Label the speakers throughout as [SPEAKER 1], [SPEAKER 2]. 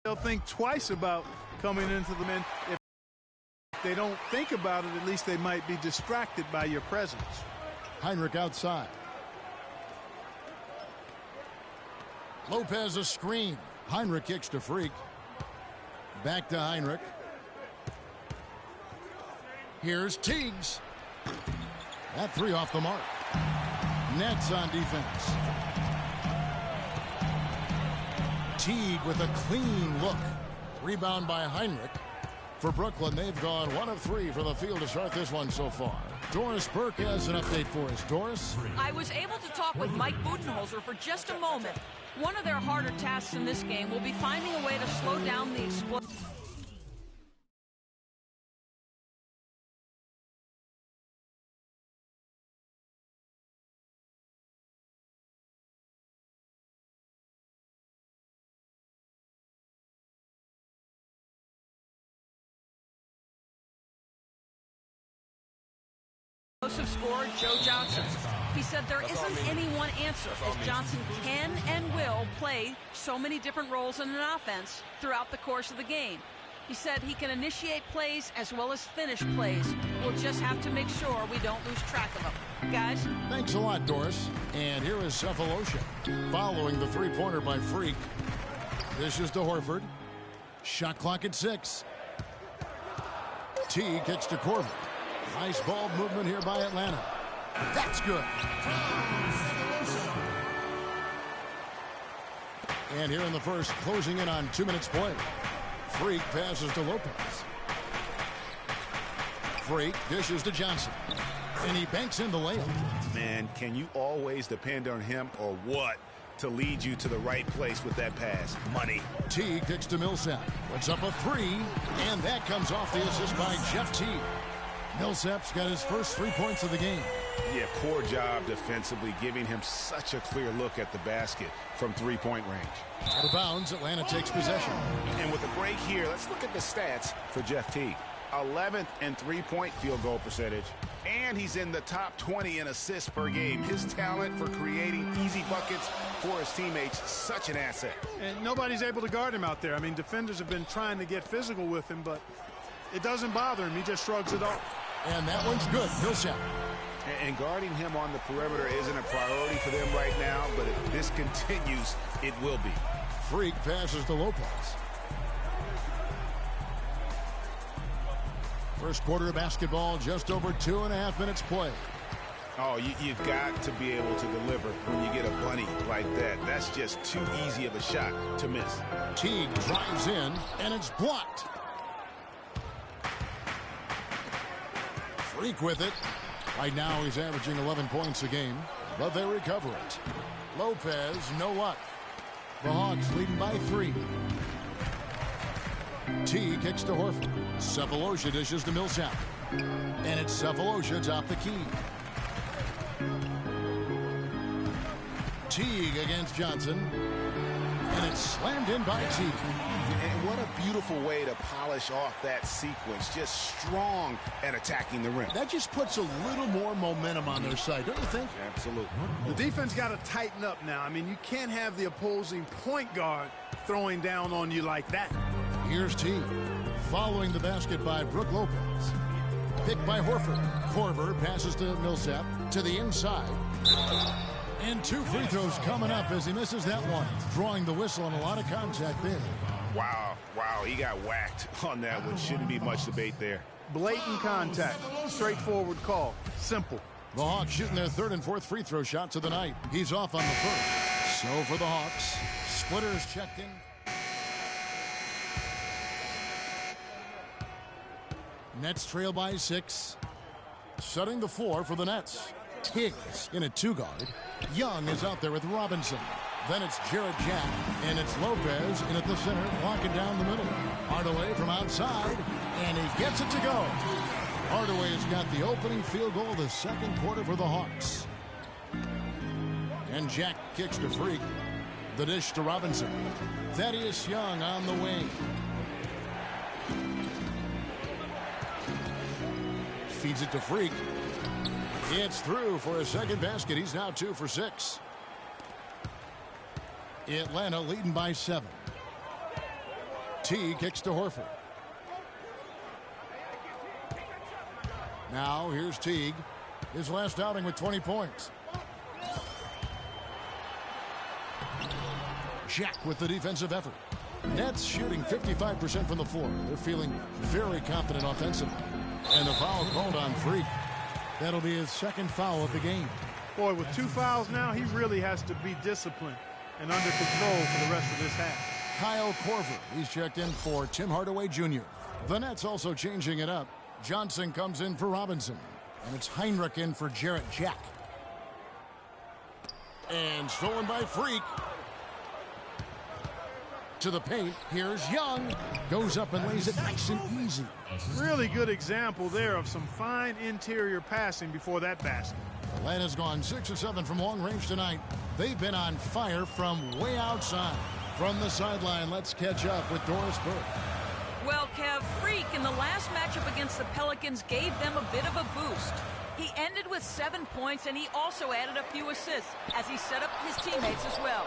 [SPEAKER 1] they'll think twice about coming into the men. If they don't think about it, at least they might be distracted by your presence.
[SPEAKER 2] Heinrich outside. Lopez a screen. Heinrich kicks to Freak. Back to Heinrich. Here's Tiggs. That three off the mark. Nets on defense. Teague with a clean look. Rebound by Heinrich. For Brooklyn, they've gone 1 of 3 from the field to start this one so far. Doris Burke has an update for us. Doris?
[SPEAKER 3] I was able to talk with Mike Budenholzer for just a moment. One of their harder tasks in this game will be finding a way to slow down the explosion. Scorer Joe Johnson. He said there isn't any one answer, as Johnson can and will play so many different roles in an offense throughout the course of the game. He said he can initiate plays as well as finish plays. We'll just have to make sure we don't lose track of them. Guys?
[SPEAKER 2] Thanks a lot, Doris. And here is Cephalosha following the three-pointer by Freak. This is to Horford. Shot clock at 6. T kicks to Corbin. Nice ball movement here by Atlanta. That's good. And here in the first, closing in on 2 minutes play. Freak passes to Lopez. Freak dishes to Johnson. And he banks in the layup.
[SPEAKER 4] Man, can you always depend on him or what to lead you to the right place with that pass? Money.
[SPEAKER 2] T kicks to Millsap. Puts up a 3. And that comes off the assist by Jeff T. Millsap's got his first 3 points of the game.
[SPEAKER 4] Yeah, poor job defensively, giving him such a clear look at the basket from three-point range.
[SPEAKER 2] Out of bounds, Atlanta takes possession.
[SPEAKER 4] And with a break here, let's look at the stats for Jeff Teague. 11th in three-point field goal percentage, and he's in the top 20 in assists per game. His talent for creating easy buckets for his teammates, such an asset.
[SPEAKER 1] And nobody's able to guard him out there. I mean, defenders have been trying to get physical with him, but it doesn't bother him. He just shrugs it off.
[SPEAKER 2] And that one's good. Millsap.
[SPEAKER 4] And guarding him on the perimeter isn't a priority for them right now, but if this continues, it will be.
[SPEAKER 2] Freak passes to Lopez. First quarter of basketball, just over 2.5 minutes play.
[SPEAKER 4] Oh, you've got to be able to deliver when you get a bunny like that. That's just too easy of a shot to miss.
[SPEAKER 2] Teague drives in, and it's blocked. Freak with it. Right now he's averaging 11 points a game, but they recover it. Lopez, no luck. The Hawks leading by 3. T kicks to Horford. Cephalosha dishes to Millsap. And it's Cephalosha top the key. Teague against Johnson. And it's slammed in by Teague.
[SPEAKER 4] And what a beautiful way to polish off that sequence. Just strong at attacking the rim.
[SPEAKER 2] That just puts a little more momentum on their side, don't you think?
[SPEAKER 4] Absolutely.
[SPEAKER 1] The defense got to tighten up now. I mean, you can't have the opposing point guard throwing down on you like that.
[SPEAKER 2] Here's Teague. Following the basket by Brook Lopez. Picked by Horford. Korver passes to Millsap to the inside. And 2 free throws coming up as he misses that one. Drawing the whistle and a lot of contact there.
[SPEAKER 4] Wow, he got whacked on that one. Shouldn't be much debate there.
[SPEAKER 1] Blatant contact. Straightforward call. Simple.
[SPEAKER 2] The Hawks shooting their 3rd and 4th free throw shots of the night. He's off on the first. So for the Hawks, Splitters checked in. Nets trail by 6. Setting the floor for the Nets. Tiggs in a 2-guard. Young is out there with Robinson. Then it's Jarrett Jack, and it's Lopez in at the center, locking down the middle. Hardaway from outside, and he gets it to go. Hardaway's got the opening field goal of the second quarter for the Hawks. And Jack kicks to Freak. The dish to Robinson. Thaddeus Young on the wing. Feeds it to Freak. It's through for a second basket. He's now 2 for 6. Atlanta leading by 7. T kicks to Horford. Now here's Teague. His last outing with 20 points. Jack with the defensive effort. Nets shooting 55% from the floor. They're feeling very confident offensively. And the foul called on Freak. That'll be his second foul of the game.
[SPEAKER 1] Boy, with 2 fouls now, he really has to be disciplined and under control for the rest of this half.
[SPEAKER 2] Kyle Korver, he's checked in for Tim Hardaway Jr. The Nets also changing it up. Johnson comes in for Robinson. And it's Heinrich in for Jarrett Jack. And stolen by Freak. To the paint. Here's Young. Goes up and lays it nice and easy.
[SPEAKER 1] Really good example there of some fine interior passing before that basket.
[SPEAKER 2] Atlanta's gone 6 of 7 from long range tonight. They've been on fire from way outside. From the sideline, let's catch up with Doris Burke.
[SPEAKER 3] Well, Kev, Freak in the last matchup against the Pelicans gave them a bit of a boost. He ended with 7 points, and he also added a few assists as he set up his teammates as well.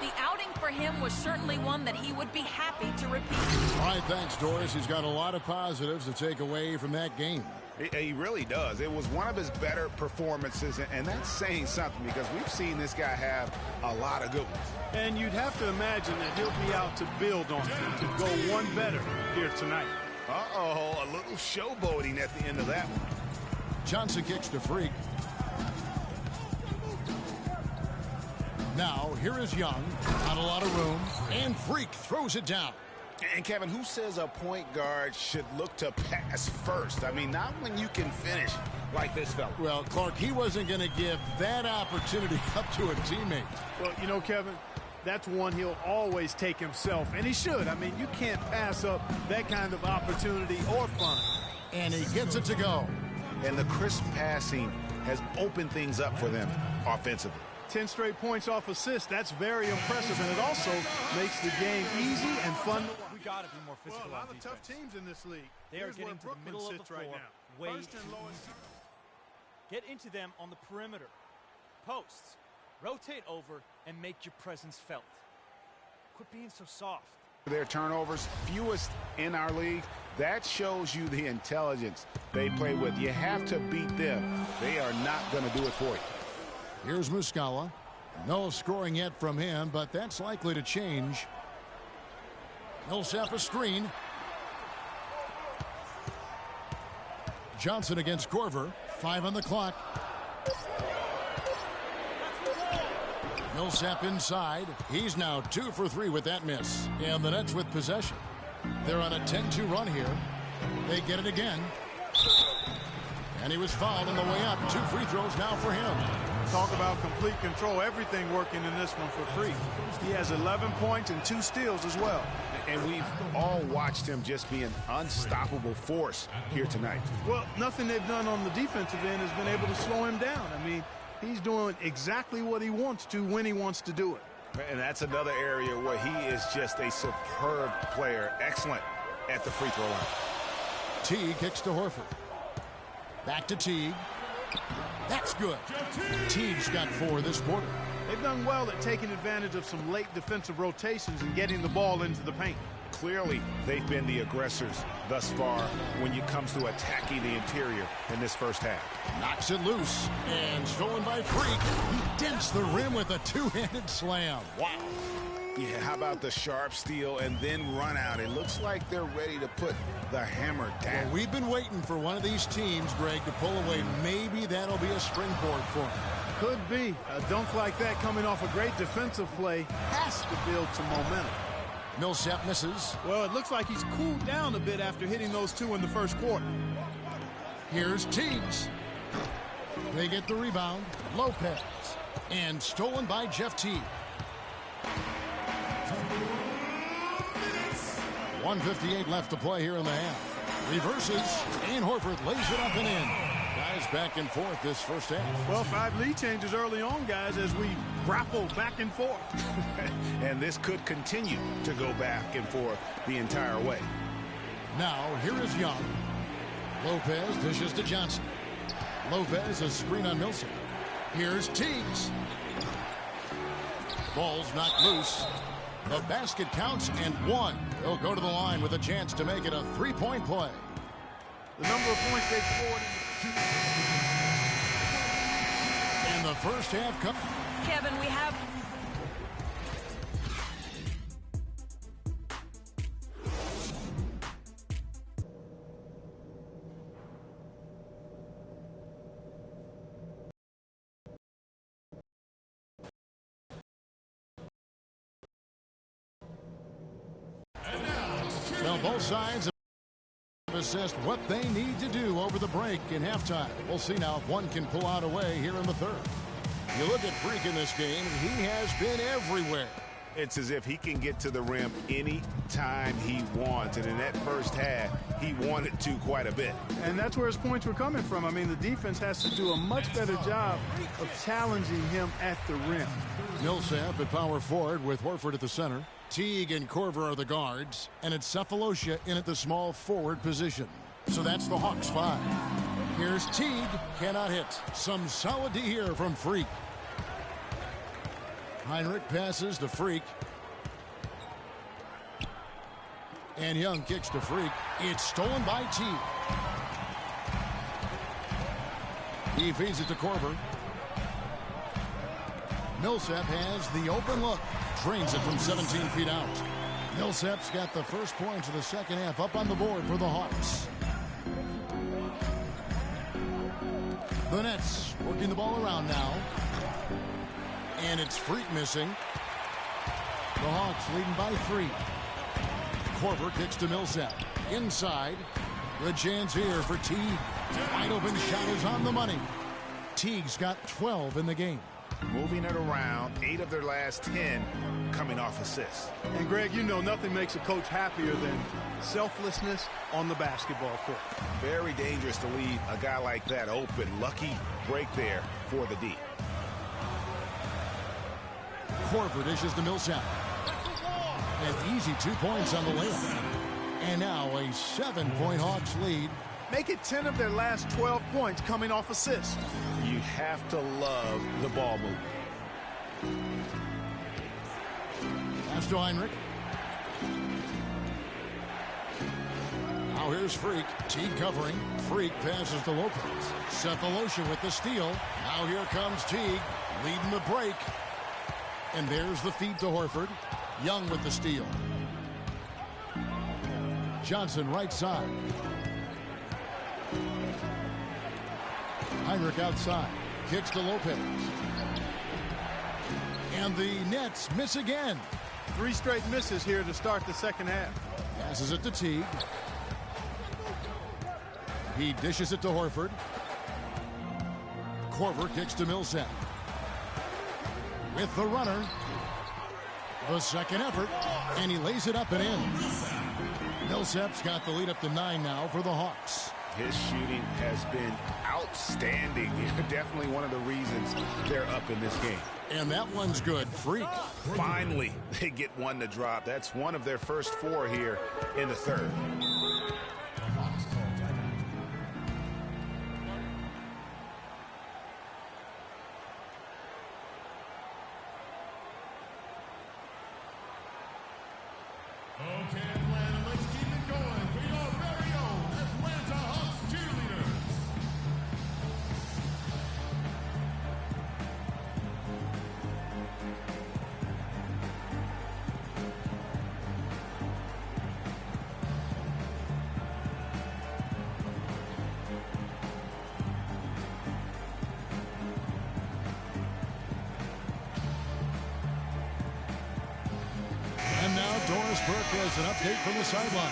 [SPEAKER 3] The outing for him was certainly one that he would be happy to repeat.
[SPEAKER 2] All right, thanks, Doris. He's got a lot of positives to take away from that game.
[SPEAKER 4] He really does. It was one of his better performances, and that's saying something because we've seen this guy have a lot of good ones.
[SPEAKER 1] And you'd have to imagine that he'll be out to build on it, to go one better here tonight.
[SPEAKER 4] Uh-oh, a little showboating at the end of that one.
[SPEAKER 2] Johnson kicks to Freak. Now, here is Young. Not a lot of room. And Freak throws it down.
[SPEAKER 4] And, Kevin, who says a point guard should look to pass first? I mean, not when you can finish like this fella.
[SPEAKER 2] Well, Clark, he wasn't going to give that opportunity up to a teammate.
[SPEAKER 1] Well, you know, Kevin, that's one he'll always take himself, and he should. I mean, you can't pass up that kind of opportunity or fun.
[SPEAKER 2] And he gets it to go.
[SPEAKER 4] And the crisp passing has opened things up for them offensively.
[SPEAKER 1] 10 straight points off assists. That's very impressive, and it also makes the game easy and fun to watch.
[SPEAKER 5] We got to be more physical.
[SPEAKER 1] Well, a lot
[SPEAKER 5] on
[SPEAKER 1] of
[SPEAKER 5] defense.
[SPEAKER 1] tough teams in this league.
[SPEAKER 5] They
[SPEAKER 1] Here's
[SPEAKER 5] are getting
[SPEAKER 1] where
[SPEAKER 5] to the
[SPEAKER 1] Brooklyn
[SPEAKER 5] middle of the
[SPEAKER 1] sits
[SPEAKER 5] floor
[SPEAKER 1] right now.
[SPEAKER 5] way
[SPEAKER 1] First and
[SPEAKER 5] too
[SPEAKER 1] lowest.
[SPEAKER 5] Get into them on the perimeter. Posts. Rotate over and make your presence felt. Quit being so soft.
[SPEAKER 4] Their turnovers, fewest in our league. That shows you the intelligence they play with. You have to beat them. They are not going to do it for you.
[SPEAKER 2] Here's Muscala. No scoring yet from him, but that's likely to change. Millsap a screen. Johnson against Korver. 5 on the clock. Millsap inside. He's now 2 for 3 with that miss. And the Nets with possession. They're on a 10-2 run here. They get it again. And he was fouled on the way up. 2 free throws now for him.
[SPEAKER 1] Talk about complete control. Everything working in this one for Freak. He has 11 points and 2 steals as well.
[SPEAKER 4] And we've all watched him just be an unstoppable force here tonight.
[SPEAKER 1] Well, nothing they've done on the defensive end has been able to slow him down. I mean, he's doing exactly what he wants to when he wants to do it.
[SPEAKER 4] And that's another area where he is just a superb player. Excellent at the free throw line.
[SPEAKER 2] Teague kicks to Horford. Back to Teague. That's good. Teague's got 4 this quarter.
[SPEAKER 1] They've done well at taking advantage of some late defensive rotations and getting the ball into the paint.
[SPEAKER 4] Clearly, they've been the aggressors thus far when it comes to attacking the interior in this first half.
[SPEAKER 2] Knocks it loose. And stolen by Freak. He dents the rim with a 2-handed slam. Wow.
[SPEAKER 4] Yeah, how about the sharp steal and then run out? It looks like they're ready to put the hammer down.
[SPEAKER 2] Well, we've been waiting for one of these teams, Greg, to pull away. Maybe that'll be a springboard for him.
[SPEAKER 1] Could be. A dunk like that coming off a great defensive play has to build some momentum.
[SPEAKER 2] Millsap misses.
[SPEAKER 1] Well, it looks like he's cooled down a bit after hitting those 2 in the first quarter.
[SPEAKER 2] Here's Tiggs. They get the rebound. Lopez. And stolen by Jeff Teague. 1:58 left to play here in the half. Reverses. And Horford lays it up and in. Guys back and forth this first half.
[SPEAKER 1] Well, 5 lead changes early on, guys, as we grapple back and forth.
[SPEAKER 4] And this could continue to go back and forth the entire way.
[SPEAKER 2] Now, here is Young. Lopez dishes to Johnson. Lopez a screen on Millsap. Here's Tiggs. Ball's knocked loose. The basket counts and one. He'll go to the line with a chance to make it a three-point play.
[SPEAKER 1] The number of points they've scored
[SPEAKER 2] in the first half.
[SPEAKER 3] Kevin, we have...
[SPEAKER 2] Well, both sides have assessed what they need to do over the break in halftime. We'll see now if one can pull out a way here in the third. You look at Freak in this game, he has been everywhere.
[SPEAKER 4] It's as if he can get to the rim any time he wants. And in that first half, he wanted to quite a bit.
[SPEAKER 1] And that's where his points were coming from. I mean, the defense has to do a much better job of challenging him at the rim.
[SPEAKER 2] Millsap at power forward with Horford at the center. Teague and Korver are the guards. And it's Cephalosha in at the small forward position. So that's the Hawks 5. Here's Teague. Cannot hit. Some solid D here from Freak. Heinrich passes to Freak. And Young kicks to Freak. It's stolen by Teague. He feeds it to Korver. Millsap has the open look. Drains it from 17 feet out. Millsap's got the first points of the second half up on the board for the Hawks. The Nets working the ball around now. And it's Freak missing. The Hawks leading by 3. Korver kicks to Millsap. Inside. Good chance here for Teague. Wide open shot is on the money. Teague's got 12 in the game.
[SPEAKER 4] Moving it around, 8 of their last 10 coming off assists.
[SPEAKER 1] And Greg, you know nothing makes a coach happier than selflessness on the basketball court.
[SPEAKER 4] Very dangerous to leave a guy like that open. Lucky break there for the D.
[SPEAKER 2] Korver dishes to Millsap. An easy 2 points on the layup. And now a 7-point Hawks lead.
[SPEAKER 1] Make it 10 of their last 12 points coming off assists.
[SPEAKER 4] You have to love the ball movement.
[SPEAKER 2] Pass to Heinrich. Now here's Freak. Teague covering. Freak passes to Lopez. Cephalosha with the steal. Now here comes Teague leading the break. And there's the feed to Horford. Young with the steal. Johnson right side. Heinrich outside. Kicks to Lopez. And the Nets miss again.
[SPEAKER 1] 3 straight misses here to start the second half.
[SPEAKER 2] Passes it to Teague. He dishes it to Horford. Korver kicks to Millsap. With the runner. The second effort. And he lays it up and in. Millsap's got the lead up to 9 now for the Hawks.
[SPEAKER 4] His shooting has been outstanding. Definitely one of the reasons they're up in this game.
[SPEAKER 2] And that one's good. Freak.
[SPEAKER 4] Finally, they get one to drop. That's one of their first 4 here in the third.
[SPEAKER 6] Okay, Atlanta, let's keep it going for your very own Atlanta Hawks cheerleaders.
[SPEAKER 2] And now Doris Burke has an update from the sideline.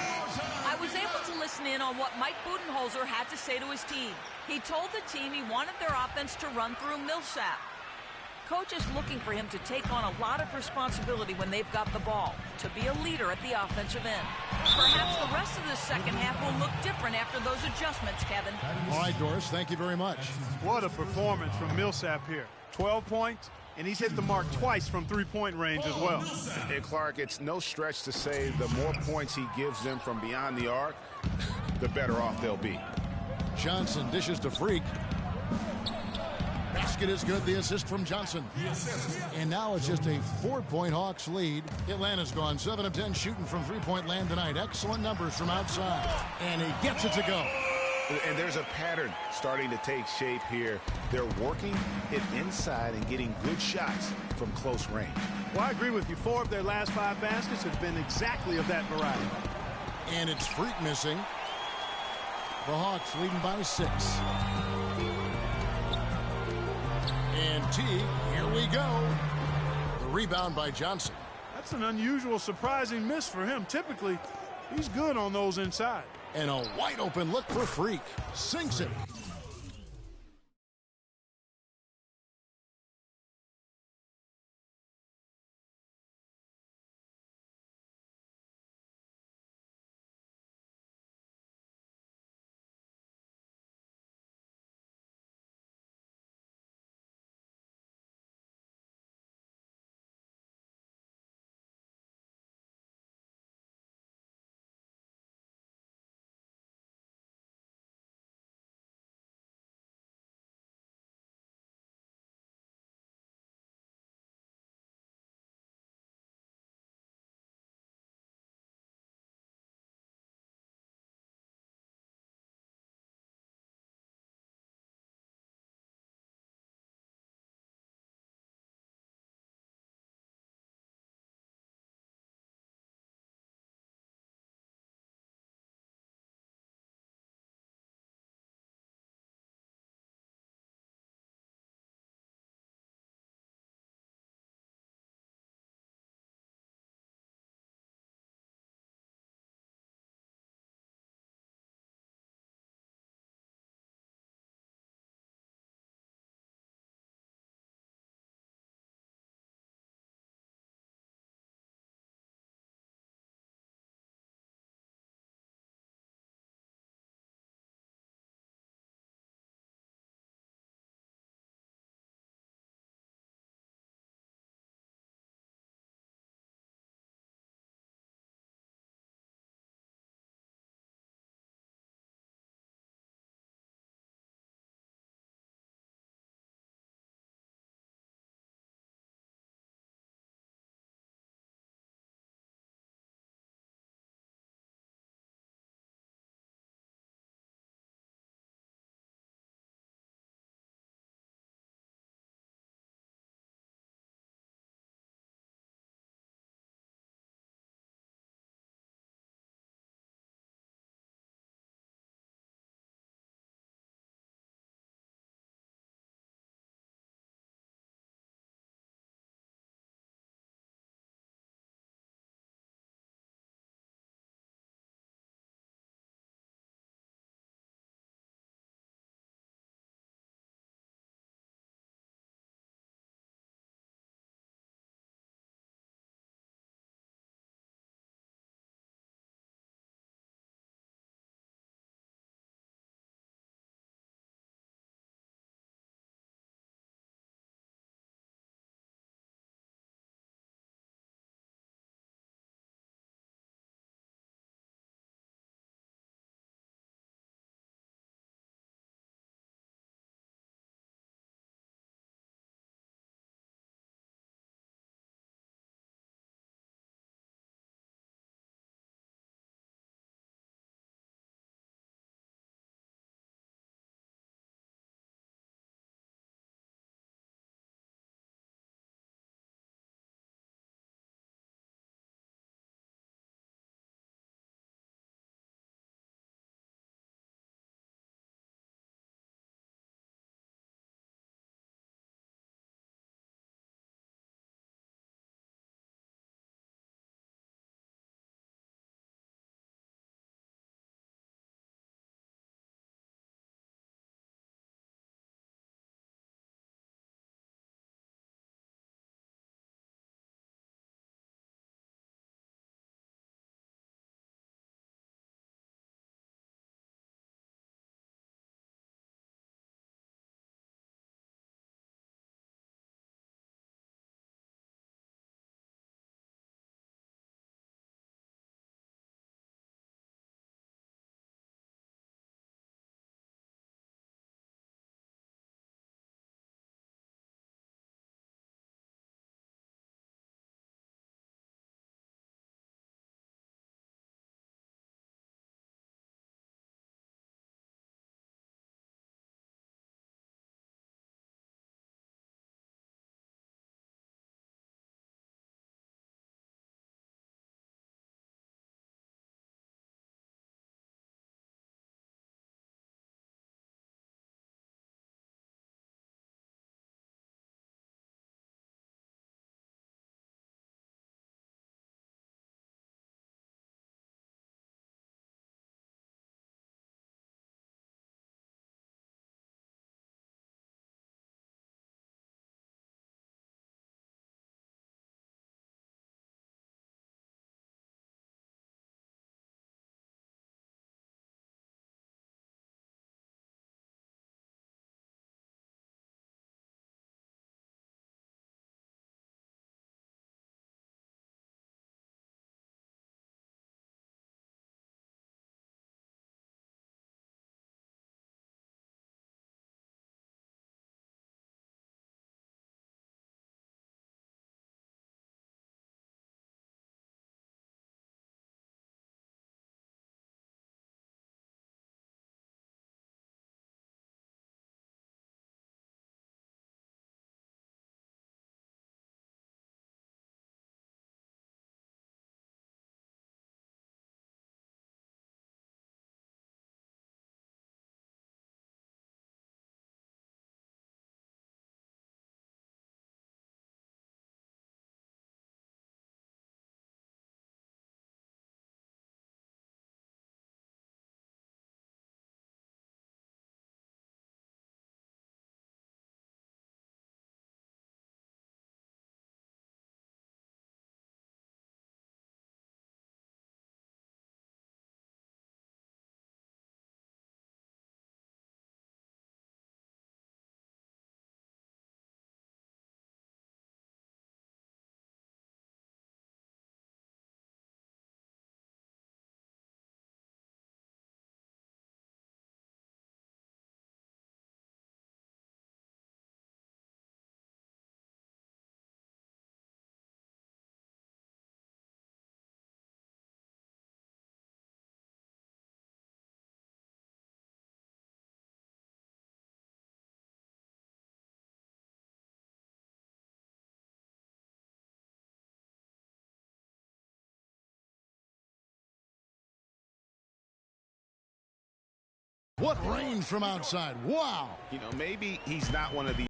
[SPEAKER 3] I was able to listen in on what Mike Budenholzer had to say to his team. He told the team he wanted their offense to run through Millsap. Coach is looking for him to take on a lot of responsibility when they've got the ball, to be a leader at the offensive end. Perhaps the rest of the second half will look different after those adjustments, Kevin.
[SPEAKER 2] All right, Doris, thank you very much.
[SPEAKER 1] What a performance from Millsap here. 12 points, and he's hit the mark twice from 3-point range as well.
[SPEAKER 4] And Clark, it's no stretch to say the more points he gives them from beyond the arc, the better off they'll be.
[SPEAKER 2] Johnson dishes to Freak. basket is good. The assist from Johnson. And now it's just a 4-point Hawks lead. Atlanta's gone 7 of 10 shooting from three-point land tonight. Excellent numbers from outside. And he gets it to go.
[SPEAKER 4] And there's a pattern starting to take shape here. They're working it inside and getting good shots from close range.
[SPEAKER 1] Well, I agree with you. 4 of their last 5 baskets have been exactly of that variety.
[SPEAKER 2] And it's Freak missing. The Hawks leading by 6. And Teague, here we go. The rebound by Johnson.
[SPEAKER 1] That's an unusual, surprising miss for him. Typically, he's good on those inside.
[SPEAKER 2] And a wide open look for Freak. Sinks it. What range from outside. Wow.
[SPEAKER 4] You know, maybe he's not one of the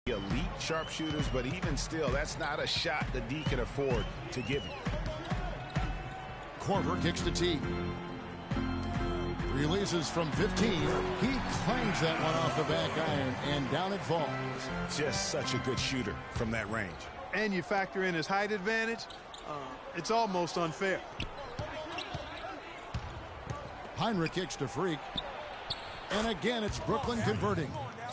[SPEAKER 4] elite sharpshooters, but even still, that's not a shot the D can afford to give him.
[SPEAKER 2] Korver kicks to T. Releases from 15. He clangs that one off the back iron, and down it falls.
[SPEAKER 4] Just such a good shooter from that range.
[SPEAKER 1] And you factor in his height advantage, it's almost unfair.
[SPEAKER 2] Heinrich kicks to Freak. And again, it's Brooklyn converting.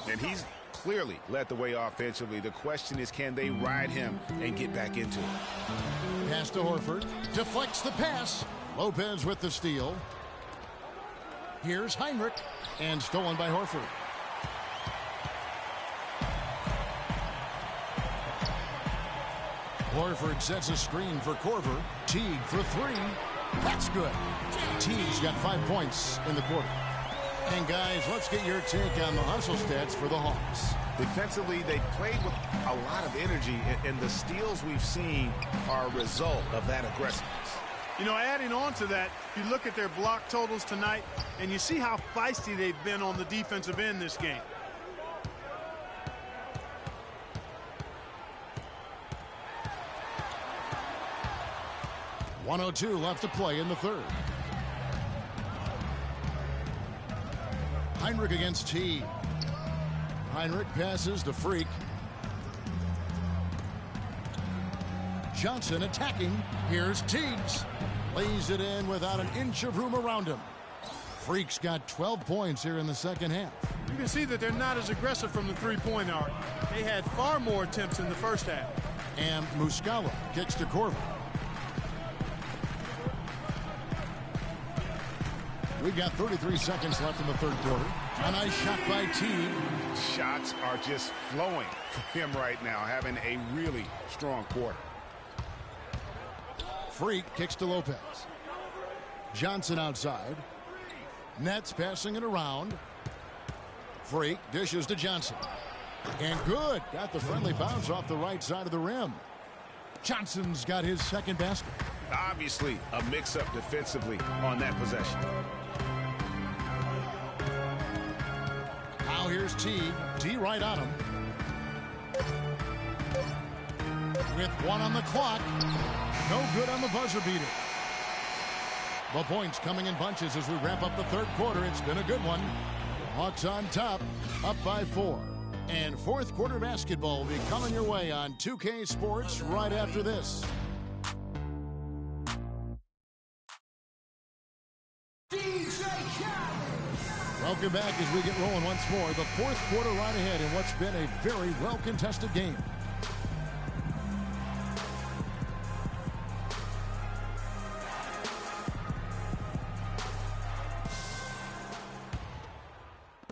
[SPEAKER 4] And he's clearly led the way offensively. The question is, can they ride him and get back into it?
[SPEAKER 2] Pass to Horford. Deflects the pass. Lopez with the steal. Here's Heinrich. And stolen by Horford. Horford sets a screen for Korver. Teague for three. That's good. Teague's got 5 points in the quarter. And guys, let's get your take on the hustle stats for the Hawks.
[SPEAKER 4] Defensively, they played with a lot of energy, and the steals we've seen are a result of that aggressiveness.
[SPEAKER 1] You know, adding on to that, you look at their block totals tonight, and you see how feisty they've been on the defensive end this game. .102 left to play in the third.
[SPEAKER 2] Heinrich against T. Heinrich passes to Freak. Johnson attacking. Here's Tiggs. Lays it in without an inch of room around him. Freak's got 12 points here in the second half.
[SPEAKER 1] You can see that they're not as aggressive from the three-point arc. They had far more attempts in the first half.
[SPEAKER 2] And Muscala kicks to Korver. We've got 33 seconds left in the third quarter. A nice shot by Teague.
[SPEAKER 4] Shots are just flowing for him right now, having a really strong quarter.
[SPEAKER 2] Freak kicks to Lopez. Johnson outside. Nets passing it around. Freak dishes to Johnson. And good. Got the friendly bounce off the right side of the rim. Johnson's got his second basket.
[SPEAKER 4] Obviously, a mix-up defensively on that possession.
[SPEAKER 2] Now here's T. T right on him. With 1 on the clock. No good on the buzzer beater. The points coming in bunches as we wrap up the third quarter. It's been a good one. The Hawks on top, up by 4. And fourth quarter basketball will be coming your way on 2K Sports right after this. Welcome back as we get rolling once more. The fourth quarter right ahead in what's been a very well-contested game.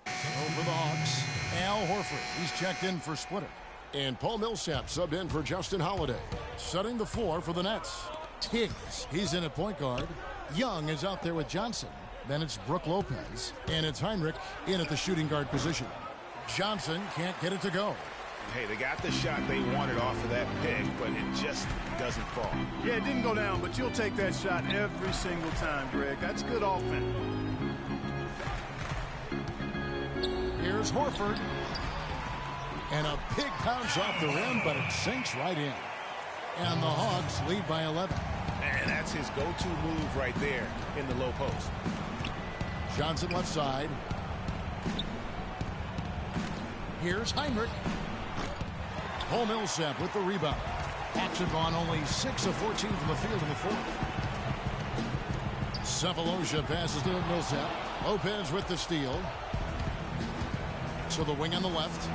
[SPEAKER 2] Over the Hawks, Al Horford. He's checked in for Splitter. And Paul Millsap subbed in for Justin Holiday. Setting the floor for the Nets. Tiggs, he's in at point guard. Young is out there with Johnson. Then it's Brook Lopez. And it's Heinrich in at the shooting guard position. Johnson can't get it to go.
[SPEAKER 4] Hey, they got the shot they wanted off of that pick, but it just doesn't fall.
[SPEAKER 1] Yeah, it didn't go down, but you'll take that shot every single time, Greg. That's good offense.
[SPEAKER 2] Here's Horford. And a big bounce off the rim, but it sinks right in. And the Hawks lead by 11.
[SPEAKER 4] And that's his go-to move right there in the low post.
[SPEAKER 2] Johnson left side. Here's Heinrich. Paul Millsap with the rebound. Hawks have gone only 6 of 14 from the field in the fourth. Sefolosha passes to Millsap. Lopez with the steal. To the wing on the left.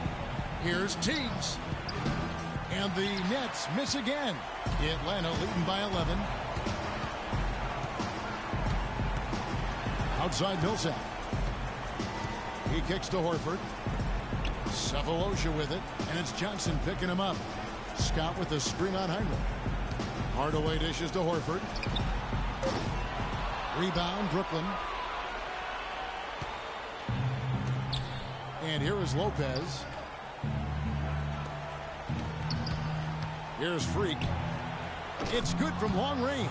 [SPEAKER 2] Here's Tiggs. And the Nets miss again. Atlanta leading by 11. Outside Millsap. He kicks to Horford. Sefolosha with it. And it's Johnson picking him up. Scott with the screen on Heinrich. Hardaway dishes to Horford. Rebound Brooklyn. And here is Lopez. Here's Freak. It's good from long range.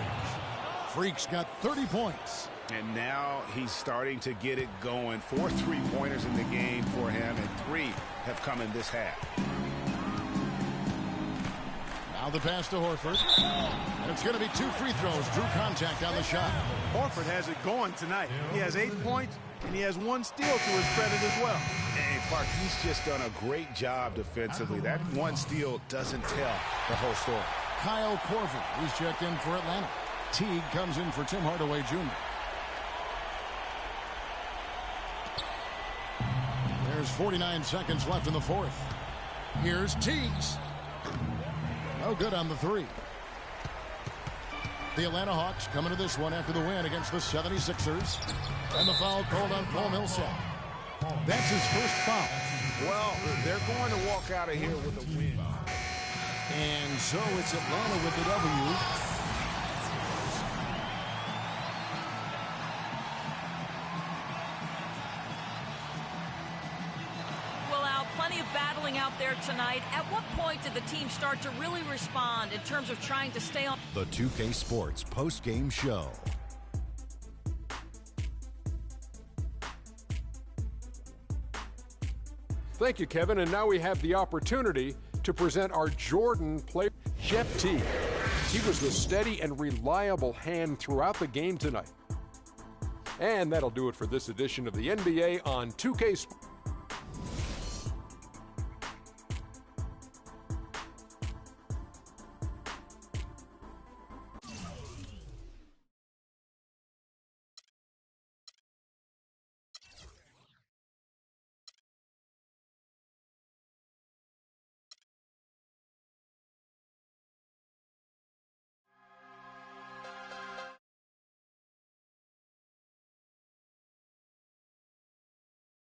[SPEAKER 2] Freak's got 30 points.
[SPEAKER 4] And now he's starting to get it going. 4 3-pointers in the game for him, and 3 have come in this half.
[SPEAKER 2] Now the pass to Horford. And it's going to be 2 free throws. Drew contact on the shot.
[SPEAKER 1] Horford has it going tonight. He has 8 points, and he has 1 steal to his credit as well.
[SPEAKER 4] And Clark, he's just done a great job defensively. That 1 steal doesn't tell the whole story.
[SPEAKER 2] Kyle Korver, he's checked in for Atlanta. Teague comes in for Tim Hardaway Jr. There's 49 seconds left in the fourth. Here's Tiggs. No good on the 3. The Atlanta Hawks coming to this one after the win against the 76ers. And the foul called on Paul Millsap. That's his first foul.
[SPEAKER 4] Well, they're going to walk out of here with a win.
[SPEAKER 2] And so it's Atlanta with the W.
[SPEAKER 3] Plenty of battling out there tonight. At what point did the team start to really respond in terms of trying to stay on?
[SPEAKER 7] The 2K Sports post-game show.
[SPEAKER 8] Thank you, Kevin. And now we have the opportunity to present our Jordan player, Jeff Teague. He was the steady and reliable hand throughout the game tonight. And that'll do it for this edition of the NBA on 2K Sports.